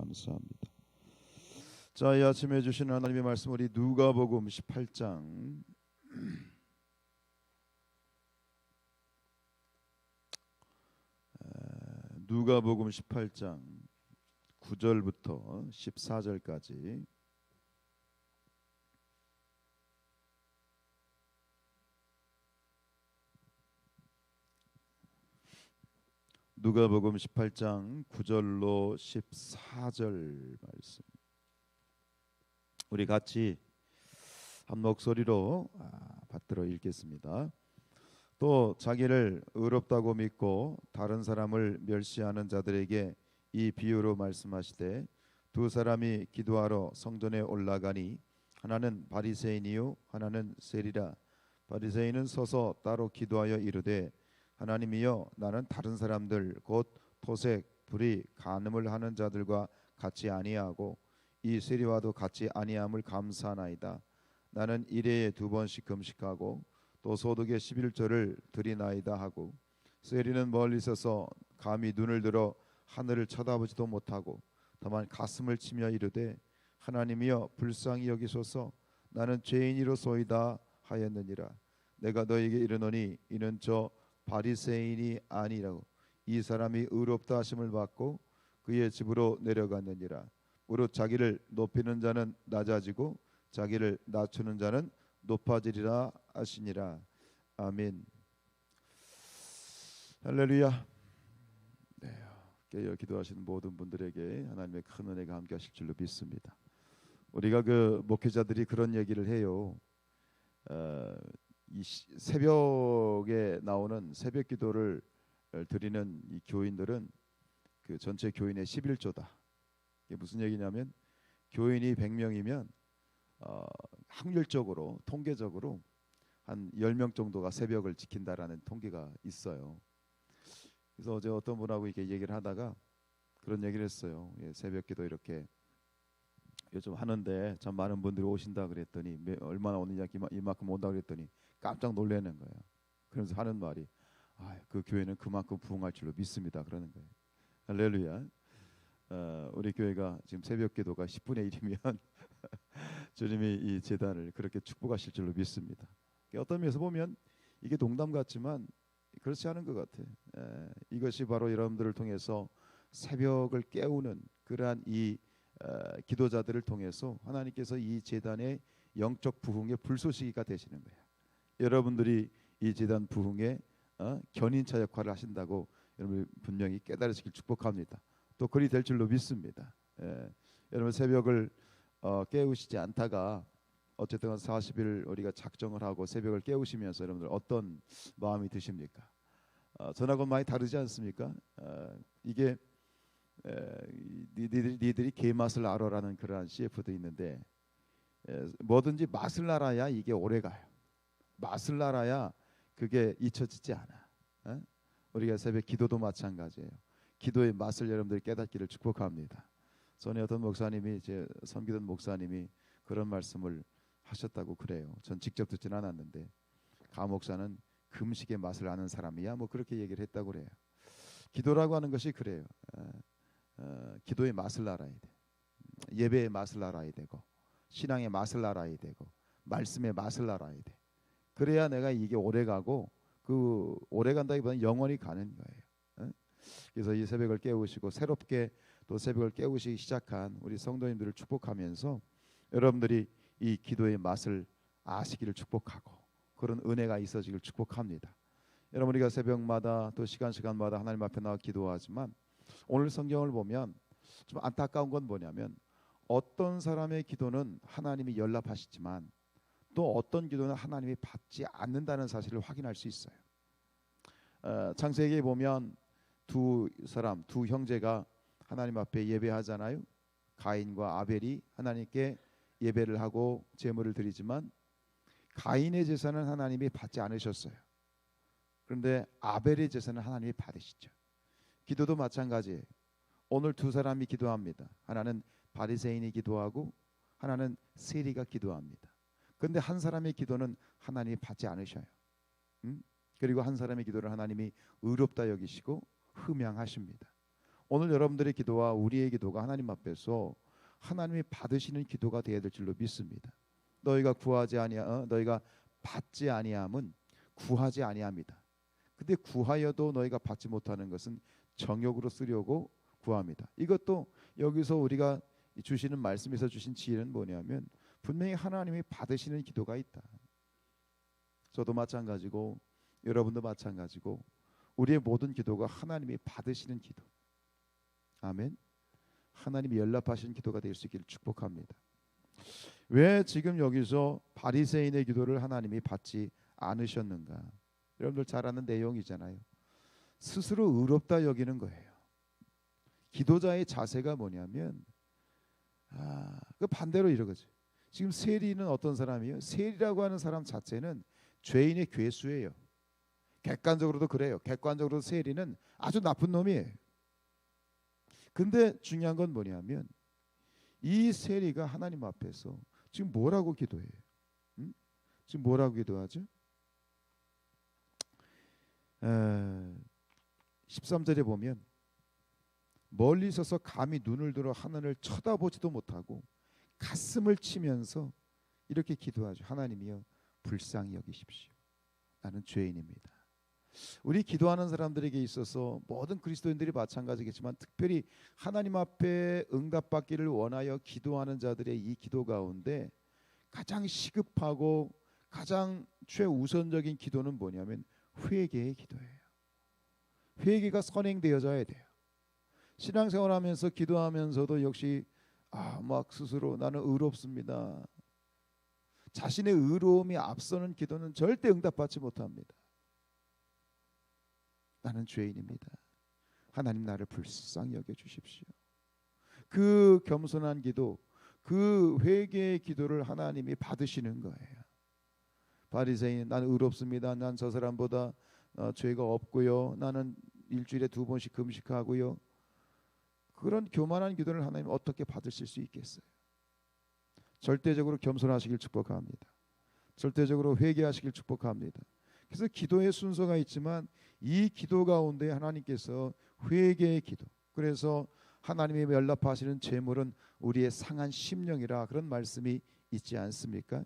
감사합니다. 자, 이 아침에 주신 하나님의 말씀 우리 누가복음 18장 누가복음 18장 9절부터 14절까지 누가복음 18장 9절로 14절 말씀 우리 같이 한 목소리로 받들어 읽겠습니다. 또 자기를 의롭다고 믿고 다른 사람을 멸시하는 자들에게 이 비유로 말씀하시되 두 사람이 기도하러 성전에 올라가니 하나는 바리새인이요 하나는 세리라. 바리새인은 서서 따로 기도하여 이르되 하나님이여 나는 다른 사람들 곧 토색, 불의, 간음을 하는 자들과 같이 아니하고 이 세리와도 같이 아니함을 감사하나이다. 나는 일회에 2번씩 금식하고 또 소득의 11조를 드리나이다 하고 세리는 멀리 서서 감히 눈을 들어 하늘을 쳐다보지도 못하고 다만 가슴을 치며 이르되 하나님이여 불쌍히 여기소서 나는 죄인이로소이다 하였느니라. 내가 너에게 이르노니 이는 저 바리새인이 아니라고. 이 사람이 의롭다 하심을 받고 그의 집으로 내려갔느니라. 무릇 자기를 높이는 자는 낮아지고 자기를 낮추는 자는 높아지리라 하시니라. 아멘. 할렐루야. 네, 깨어 기도하시는 모든 분들에게 하나님의 큰 은혜가 함께하실 줄로 믿습니다. 우리가 그 목회자들이 그런 얘기를 해요. 이 새벽에 나오는 새벽 기도를 드리는 이 교인들은 그 전체 교인의 11조다. 이게 무슨 얘기냐면 교인이 100명이면 확률적으로 통계적으로 한 10명 정도가 새벽을 지킨다라는 통계가 있어요. 그래서 어제 어떤 분하고 이렇게 얘기를 하다가 그런 얘기를 했어요. 예, 새벽 기도 이렇게 요즘 하는데 참 많은 분들이 오신다 그랬더니 얼마나 오느냐 이만큼 온다 그랬더니 깜짝 놀라는 거예요. 그러면서 하는 말이 그 교회는 그만큼 부흥할 줄로 믿습니다 그러는 거예요. 할렐루야. 우리 교회가 지금 새벽 기도가 10분의 1이면 주님이 이 재단을 그렇게 축복하실 줄로 믿습니다. 어떤 면에서 보면 이게 농담 같지만 그렇지 않은 것 같아요. 이것이 바로 여러분들을 통해서 새벽을 깨우는 그러한 이 기도자들을 통해서 하나님께서 이 재단의 영적 부흥의 불쏘시개가 되시는 거예요. 여러분들이 이 재단 부흥의 견인차 역할을 하신다고 여러분 분명히 깨달으시길 축복합니다. 또 그리 될 줄로 믿습니다. 여러분 새벽을 깨우시지 않다가 어쨌든 40일 우리가 작정을 하고 새벽을 깨우시면서 여러분들 어떤 마음이 드십니까? 전하고는 많이 다르지 않습니까? 이게 니들이 개 맛을 알아라는 그러한 CF도 있는데 뭐든지 맛을 알아야 이게 오래가요. 맛을 알아야 그게 잊혀지지 않아. 우리가 새벽 기도도 마찬가지예요. 기도의 맛을 여러분들이 깨닫기를 축복합니다. 전에 어떤 목사님이 제 섬기던 목사님이 그런 말씀을 하셨다고 그래요. 전 직접 듣지는 않았는데 가 목사는 금식의 맛을 아는 사람이야 뭐 그렇게 얘기를 했다고 그래요. 기도라고 하는 것이 그래요. 기도의 맛을 알아야 돼. 예배의 맛을 알아야 되고 신앙의 맛을 알아야 되고 말씀의 맛을 알아야 돼. 그래야 내가 이게 오래가고 그 오래간다기보다는 영원히 가는 거예요. 그래서 이 새벽을 깨우시고 새롭게 또 새벽을 깨우시기 시작한 우리 성도님들을 축복하면서 여러분들이 이 기도의 맛을 아시기를 축복하고 그런 은혜가 있어지기를 축복합니다. 여러분 우리가 새벽마다 또 시간마다 하나님 앞에 나와 기도하지만 오늘 성경을 보면 좀 안타까운 건 뭐냐면 어떤 사람의 기도는 하나님이 연락하시지만 또 어떤 기도는 하나님이 받지 않는다는 사실을 확인할 수 있어요. 창세기에 보면 두 형제가 하나님 앞에 예배하잖아요. 가인과 아벨이 하나님께 예배를 하고 제물을 드리지만 가인의 제사는 하나님이 받지 않으셨어요. 그런데 아벨의 제사는 하나님이 받으시죠. 기도도 마찬가지예요. 오늘 두 사람이 기도합니다. 하나는 바리새인이 기도하고 하나는 세리가 기도합니다. 그런데 한 사람의 기도는 하나님이 받지 않으셔요. 그리고 한 사람의 기도를 하나님이 의롭다 여기시고 흠양하십니다. 오늘 여러분들의 기도와 우리의 기도가 하나님 앞에서 하나님이 받으시는 기도가 되어야 될 줄로 믿습니다. 너희가 너희가 받지 아니함은 구하지 아니함이다. 근데 구하여도 너희가 받지 못하는 것은 정욕으로 쓰려고 구합니다. 이것도 여기서 우리가 주시는 말씀에서 주신 지혜는 뭐냐면 분명히 하나님이 받으시는 기도가 있다. 저도 마찬가지고 여러분도 마찬가지고 우리의 모든 기도가 하나님이 받으시는 기도. 아멘. 하나님이 연락하시는 기도가 될 수 있기를 축복합니다. 왜 지금 여기서 바리새인의 기도를 하나님이 받지 않으셨는가? 여러분들 잘 아는 내용이잖아요. 스스로 의롭다 여기는 거예요. 기도자의 자세가 뭐냐면 그 반대로 이러거지. 지금 세리는 어떤 사람이에요? 세리라고 하는 사람 자체는 죄인의 괴수예요. 객관적으로도 그래요. 객관적으로 세리는 아주 나쁜 놈이에요. 근데 중요한 건 뭐냐면 이 세리가 하나님 앞에서 지금 뭐라고 기도해요? 지금 뭐라고 기도하죠? 13절에 보면 멀리 서서 감히 눈을 들어 하늘을 쳐다보지도 못하고 가슴을 치면서 이렇게 기도하죠. 하나님이여 불쌍히 여기십시오. 나는 죄인입니다. 우리 기도하는 사람들에게 있어서 모든 그리스도인들이 마찬가지겠지만 특별히 하나님 앞에 응답받기를 원하여 기도하는 자들의 이 기도 가운데 가장 시급하고 가장 최우선적인 기도는 뭐냐면 회개의 기도예요. 회개가 선행되어져야 돼요. 신앙생활하면서 기도하면서도 역시 막 스스로 나는 의롭습니다. 자신의 의로움이 앞서는 기도는 절대 응답받지 못합니다. 나는 죄인입니다. 하나님 나를 불쌍히 여겨주십시오. 그 겸손한 기도, 그 회개의 기도를 하나님이 받으시는 거예요. 바리새인 나는 의롭습니다. 난 저 사람보다 죄가 없고요. 나는 일주일에 2번씩 금식하고요. 그런 교만한 기도를 하나님 어떻게 받으실 수 있겠어요? 절대적으로 겸손하시길 축복합니다. 절대적으로 회개하시길 축복합니다. 그래서 기도의 순서가 있지만 이 기도 가운데 하나님께서 회개의 기도, 그래서 하나님이 연락하시는 제물은 우리의 상한 심령이라 그런 말씀이 있지 않습니까?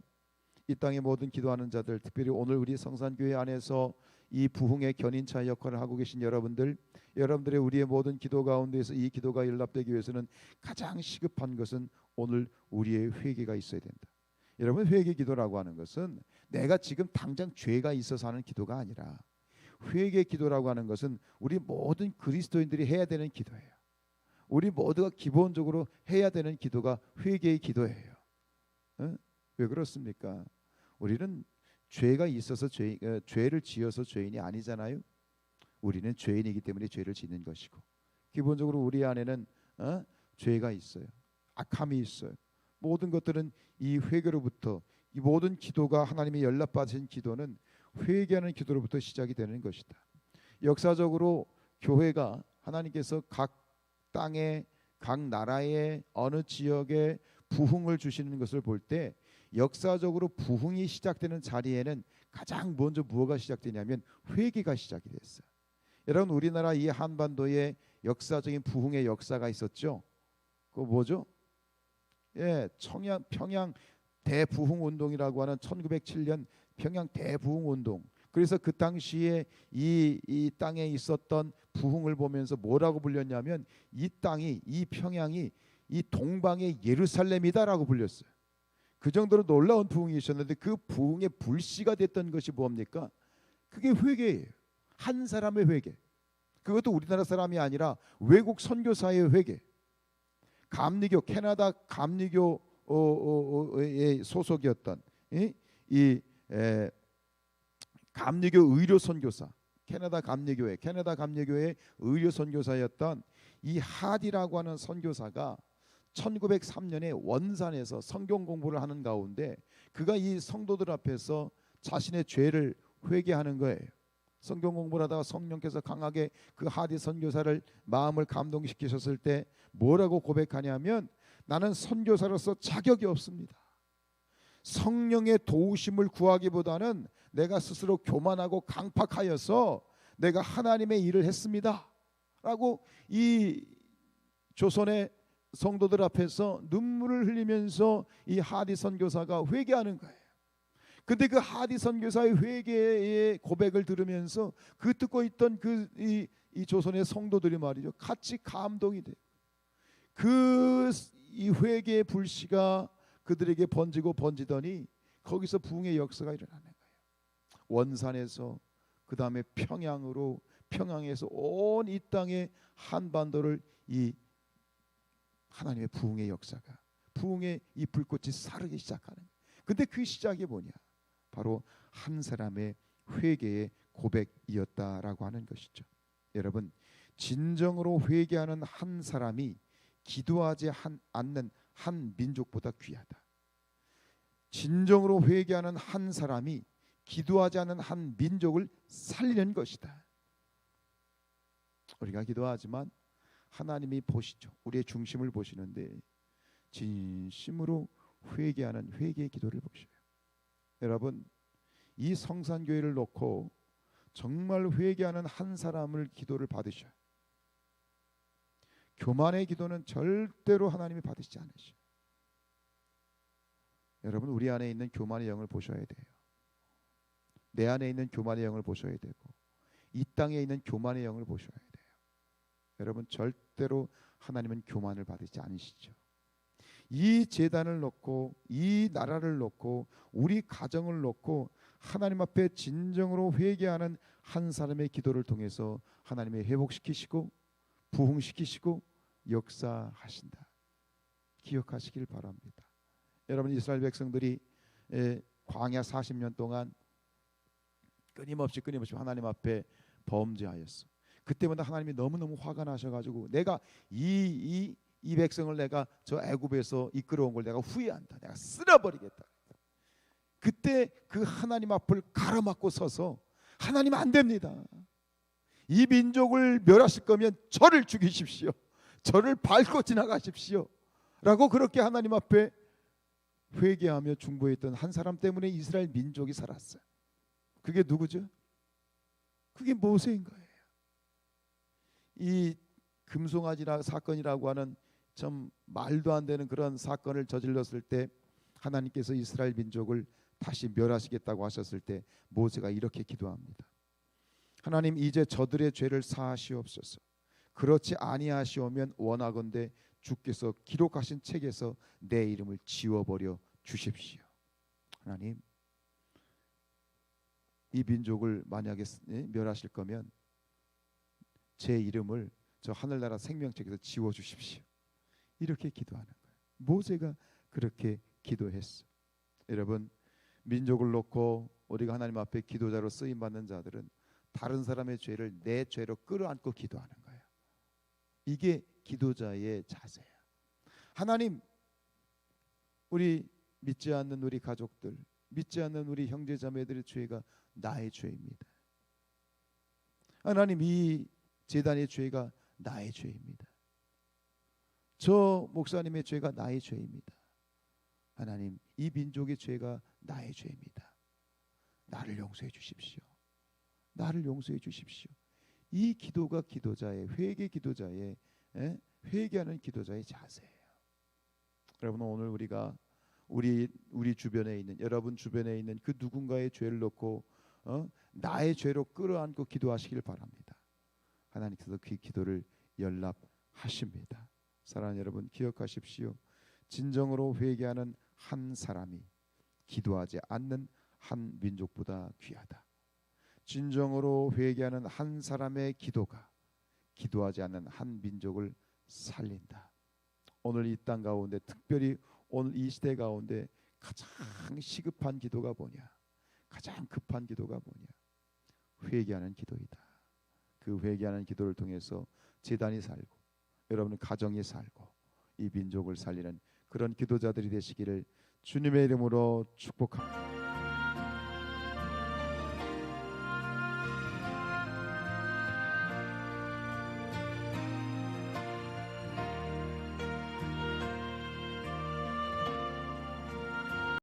이 땅의 모든 기도하는 자들, 특별히 오늘 우리 성산교회 안에서 이 부흥의 견인차 역할을 하고 계신 여러분들의 우리의 모든 기도 가운데에서 이 기도가 연락되기 위해서는 가장 시급한 것은 오늘 우리의 회개가 있어야 된다. 여러분, 회개 기도라고 하는 것은 내가 지금 당장 죄가 있어서 하는 기도가 아니라 회개 기도라고 하는 것은 우리 모든 그리스도인들이 해야 되는 기도예요. 우리 모두가 기본적으로 해야 되는 기도가 회개의 기도예요. 왜 그렇습니까? 우리는 죄가 있어서 죄를 지어서 죄인이 아니잖아요. 우리는 죄인이기 때문에 죄를 짓는 것이고 기본적으로 우리 안에는 죄가 있어요. 악함이 있어요. 모든 것들은 이 회개로부터, 이 모든 기도가 하나님이 연락받으신 기도는 회개하는 기도로부터 시작이 되는 것이다. 역사적으로 교회가 하나님께서 각 땅에, 각 나라의 어느 지역에 부흥을 주시는 것을 볼 때 역사적으로 부흥이 시작되는 자리에는 가장 먼저 무엇가 시작되냐면 회개가 시작이 됐어요. 여러분, 우리나라 이 한반도에 역사적인 부흥의 역사가 있었죠. 그거 뭐죠? 평양 대부흥 운동이라고 하는 1907년 평양 대부흥 운동. 그래서 그 당시에 이 땅에 있었던 부흥을 보면서 뭐라고 불렸냐면 이 땅이, 이 평양이 이 동방의 예루살렘이다라고 불렸어요. 그 정도로 놀라운 부흥이 있었는데 그 부흥의 불씨가 됐던 것이 뭡니까? 그게 회개예요. 한 사람의 회개. 그것도 우리나라 사람이 아니라 외국 선교사의 회개. 감리교, 캐나다 감리교의 소속이었던 감리교 의료 선교사, 캐나다 감리교의 의료 선교사였던 이 하디라고 하는 선교사가 1903년에 원산에서 성경 공부를 하는 가운데 그가 이 성도들 앞에서 자신의 죄를 회개하는 거예요. 성경 공부를 하다가 성령께서 강하게 그 하디 선교사를 마음을 감동시키셨을 때 뭐라고 고백하냐면 나는 선교사로서 자격이 없습니다. 성령의 도우심을 구하기보다는 내가 스스로 교만하고 강팍하여서 내가 하나님의 일을 했습니다. 라고 이 조선의 성도들 앞에서 눈물을 흘리면서 이 하디 선교사가 회개하는 거예요. 근데 그 하디 선교사의 회개의 고백을 들으면서 그 듣고 있던 이 조선의 성도들이 말이죠, 같이 감동이 돼요. 그 이 회개의 불씨가 그들에게 번지더니 거기서 부흥의 역사가 일어나는 거예요. 원산에서 그 다음에 평양에서 온 이 땅의 한반도를 이 하나님의 부흥의 역사가, 부흥의 이 불꽃이 사르기 시작하는 거예요. 근데 그 시작이 뭐냐? 바로 한 사람의 회개의 고백이었다라고 하는 것이죠. 여러분, 진정으로 회개하는 한 사람이 기도하지 않는 한 민족보다 귀하다. 진정으로 회개하는 한 사람이 기도하지 않는 한 민족을 살리는 것이다. 우리가 기도하지만 하나님이 보시죠. 우리의 중심을 보시는데 진심으로 회개하는 회개의 기도를 보셔요. 여러분, 이 성산교회를 놓고 정말 회개하는 한 사람을 기도를 받으셔요. 교만의 기도는 절대로 하나님이 받으시지 않으셔요. 여러분, 우리 안에 있는 교만의 영을 보셔야 돼요. 내 안에 있는 교만의 영을 보셔야 되고 이 땅에 있는 교만의 영을 보셔야 돼요. 여러분, 절대로 하나님은 교만을 받으시지 않으시죠. 이 제단을 놓고 이 나라를 놓고 우리 가정을 놓고 하나님 앞에 진정으로 회개하는 한 사람의 기도를 통해서 하나님이 회복시키시고 부흥시키시고 역사하신다. 기억하시길 바랍니다. 여러분, 이스라엘 백성들이 광야 40년 동안 끊임없이 하나님 앞에 범죄하였어. 그때마다 하나님이 너무너무 화가 나셔가지고 내가 이 백성을 내가 저 애굽에서 이끌어온 걸 내가 후회한다. 내가 쓸어버리겠다. 그때 그 하나님 앞을 가로막고 서서 하나님 안 됩니다. 이 민족을 멸하실 거면 저를 죽이십시오. 저를 밟고 지나가십시오. 라고 그렇게 하나님 앞에 회개하며 중보했던 한 사람 때문에 이스라엘 민족이 살았어요. 그게 누구죠? 그게 모세인 거예요. 이 금송아지 사건이라고 하는 참 말도 안 되는 그런 사건을 저질렀을 때 하나님께서 이스라엘 민족을 다시 멸하시겠다고 하셨을 때 모세가 이렇게 기도합니다. 하나님, 이제 저들의 죄를 사하시옵소서. 그렇지 아니하시오면 원하건대 주께서 기록하신 책에서 내 이름을 지워버려 주십시오. 하나님, 이 민족을 만약에 멸하실 거면 제 이름을 저 하늘나라 생명책에서 지워주십시오. 이렇게 기도하는 거예요. 모세가 그렇게 기도했어. 여러분, 민족을 놓고 우리가 하나님 앞에 기도자로 쓰임받는 자들은 다른 사람의 죄를 내 죄로 끌어안고 기도하는 거예요. 이게 기도자의 자세야. 하나님, 우리 믿지 않는 우리 가족들, 믿지 않는 우리 형제자매들의 죄가 나의 죄입니다. 하나님, 이 제단의 죄가 나의 죄입니다. 저 목사님의 죄가 나의 죄입니다. 하나님, 이 민족의 죄가 나의 죄입니다. 나를 용서해 주십시오. 나를 용서해 주십시오. 이 기도가 기도자의 회개 기도자의 회개하는 기도자의 자세예요. 여러분, 오늘 우리가 우리 주변에 있는, 여러분 주변에 있는 그 누군가의 죄를 놓고 나의 죄로 끌어안고 기도하시길 바랍니다. 하나님께서 그 기도를 연락하십니다. 사랑하는 여러분, 기억하십시오. 진정으로 회개하는 한 사람이 기도하지 않는 한 민족보다 귀하다. 진정으로 회개하는 한 사람의 기도가 기도하지 않는 한 민족을 살린다. 오늘 이 땅 가운데, 특별히 오늘 이 시대 가운데 가장 시급한 기도가 뭐냐? 가장 급한 기도가 뭐냐? 회개하는 기도이다. 그 회개하는 기도를 통해서 제단이 살고 여러분의 가정이 살고 이 민족을 살리는 그런 기도자들이 되시기를 주님의 이름으로 축복합니다.